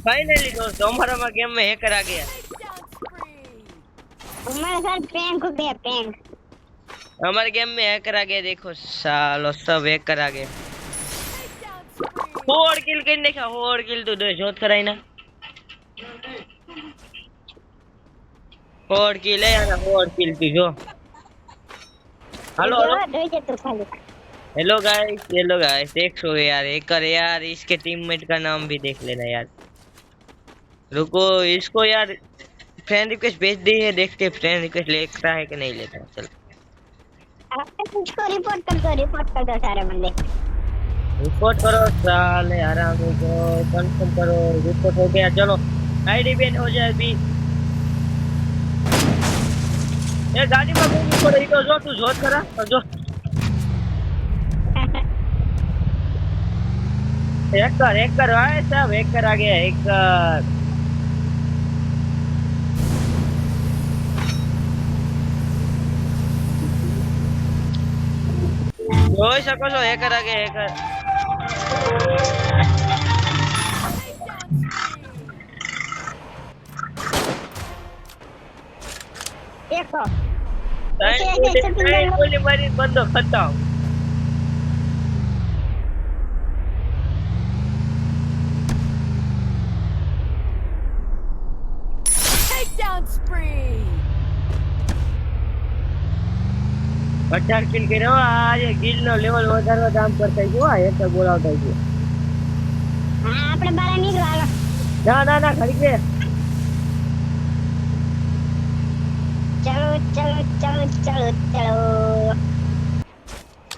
Finally दोस्तों हमारा game में हैकर आ गया। हमारे साथ प्रैंक हो गया प्रैंक। हमारे गेम में हैकर आ गया, देखो सालो सब हैकर आ गए। 4 किल करने का 4 किल तो दे जोत कराई ना 4 किल है ना 4 किल तू जो। हेलो हेलो हेलो गाइस देखो यार हैकर यार, इसके टीममेट का नाम भी देख लेना यार। रुको इसको यार फ्रेंड रिक्वेस्ट भेज दी है, देखते फ्रेंड रिक्वेस्ट लेता है कि नहीं लेता। चल इसको रिपोर्ट कर दो सारे बंदे। रिपोर्ट करो साले आराम को कंफर्म करो। रिपोर्ट हो गया, चलो आईडी बैन हो जाए अभी। ये गाड़ी में घूम पड़े तो जो तू जोत करा जो हैकर आए सब हैकर आ गया हैकर। જોઈ શકો છો हैकर आ गया हैकर। देखो गोली मारी बंदो खत्म। Takedown spree. 18 કિલ કર્યો આ ગિલ નો લેવલ વધારવા કામ કરતા જો આ એક બોલાવતા છે। હા આપણે બહાર નીકળો હાલો। ના ના ના ખડી કે चलो चलो चलो चलो चलो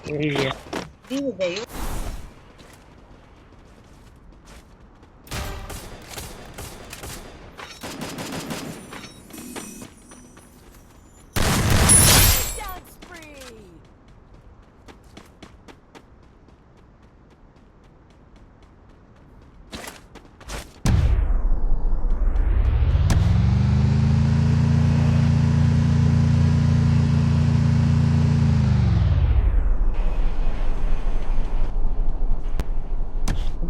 ये दी गई। Takedown spree.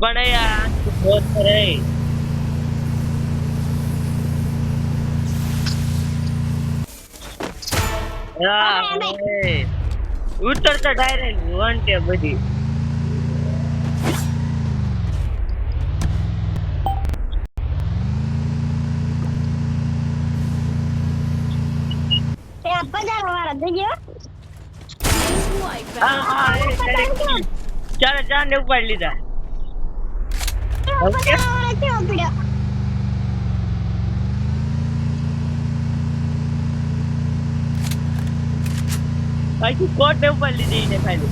પણ યાર बहुत करे ઉતરતા ડાયરેક્ટ વન ટેપ બધી। તે આ પજારો વાળો જોજો। હા હા ચાલે ચાંદ ને ઉપાડી લીધા। પજારો વાળો કેવો પીડ્યો। બાકી કોટ ને ઉપાડી લીધી ને ખાલી।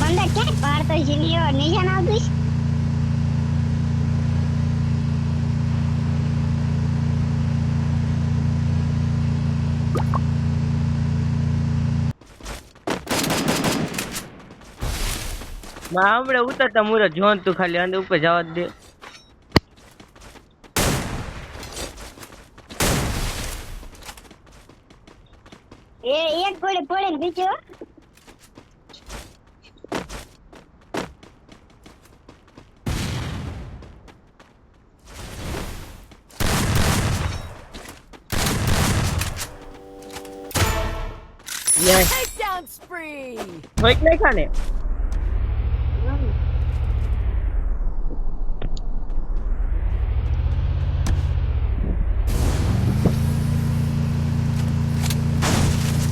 બંદા ક્યાં પાડતો છે નીયો નિશાન આવતું છે। હમણાં ઉતરતા મુરત જોન તું ખાલી અંદર ઉપર જવા દે। એ એક ગોળી પડે બીજો Takedown spree. હોય કે નહીં ખાને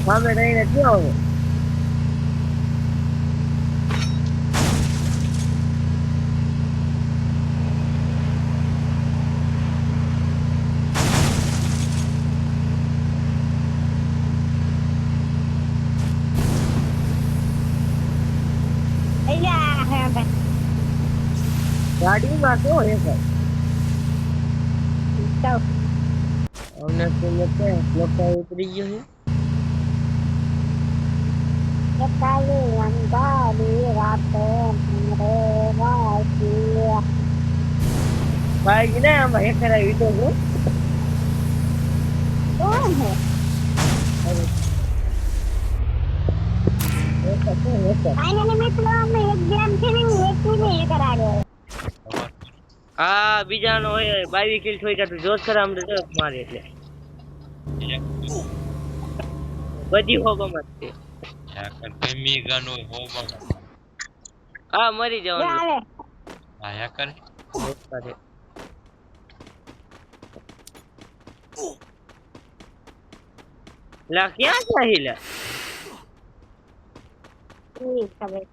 સામે રહીને ક્યાં હવે ગાડીમાં કેવો હેકર અમને તો લોકો ઉતરી ગયો છે। કાલે અંધારી રાતે મને વાસી ભાઈ ને આમાં હેકર આવી તો છે। કોણ હે અરે ફાઇનલી મિત્રો અમે એક ગેમ ખેલીને એક ને એક કરાવ્યો હા બીજાનો હોય 22 કિલ થઈ ગયા તું જોત ખરા અમને તો મારે એટલે બધી હોબમાં છે હેકર ગમી ગનો હોબા હા મરી જો જવાનું આવે આ હેકર અરે લા ક્યાં જાય લા ઈ ખબર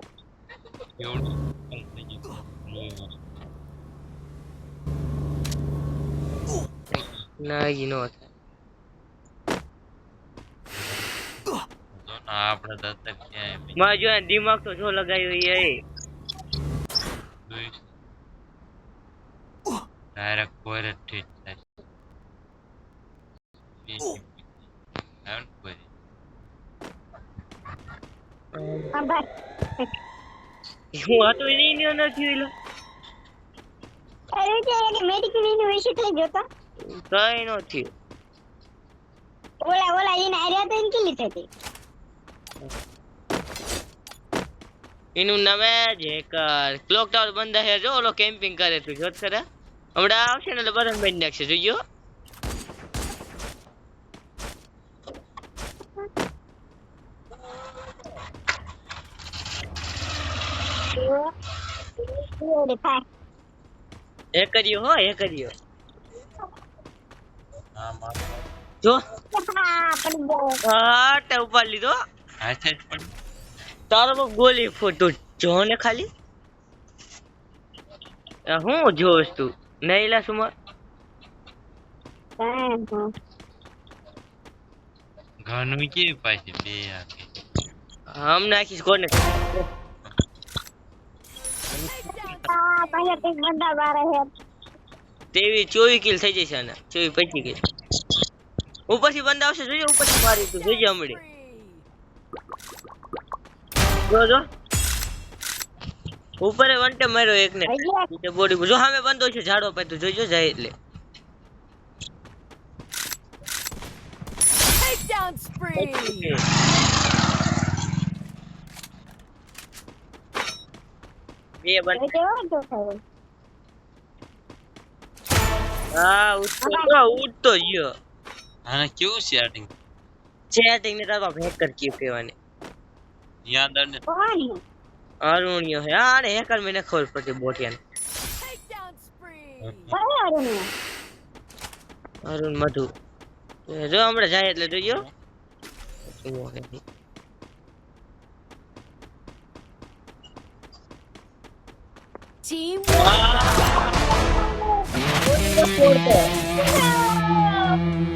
એવું ના ઈ નો તો ના આપણે દત્તક ક્યાંય માં જો દિમાગ તો જો લગાવ્યો એ ડાયરેક્ટ કોરે ઠીક થાય હેવન કોઈ ખબર હું આ તો એની નથી એલો અરે જે એક મેડિકલ યુનિવર્સિટી જોતો કઈ નો થયું ઓલા એને આર્યા તો એને કેટલી થતી એનું નામ જ એક ક્લોક ટાવર બંધ છે જો ઓલો કેમ્પિંગ કરે તું જોત ખરા હમણાં આવશે ને એટલે બરન બેન નાખશે જોજો એ કર્યો હો એ કર્યો ના માર જો પડી ગયો હા તે ઉપર લીધો આ સાઈડ પણ તારો બહુ ગોલી ફોટો જો ને ખાલી હું જોશ તું નહીં લા સુમર ઘણું કે પાછી બે આખી હમ નાખીશ કોને પાછા કઈક બંદા બારે હે તેવી 24 કિલ થઈ જશે ને 24 25 કિલ ઉપરથી બંદા આવશે જોજો ઉપરથી મારી તું જોજો હમણે જો ઉપર વંટે માર્યો એક ને નીચે બોડી જો સામે બંધો છે ઝાડો પર તું જોજો જાય એટલે Takedown spree. બે બંધ કેવો તો થયો હા ઉઠતો ગયો આને કેવું સેટિંગ ચેટિંગ ને તારો હેકર ક્યુ કહેવાને યાદ આને કોણ અરુણિયો હે હા ને હેકર મને ખબર પડતી બોટિયાને Takedown spree. કયો ને અરુણ મધુ જો હમણાં જાય એટલે જોજો Team Porter.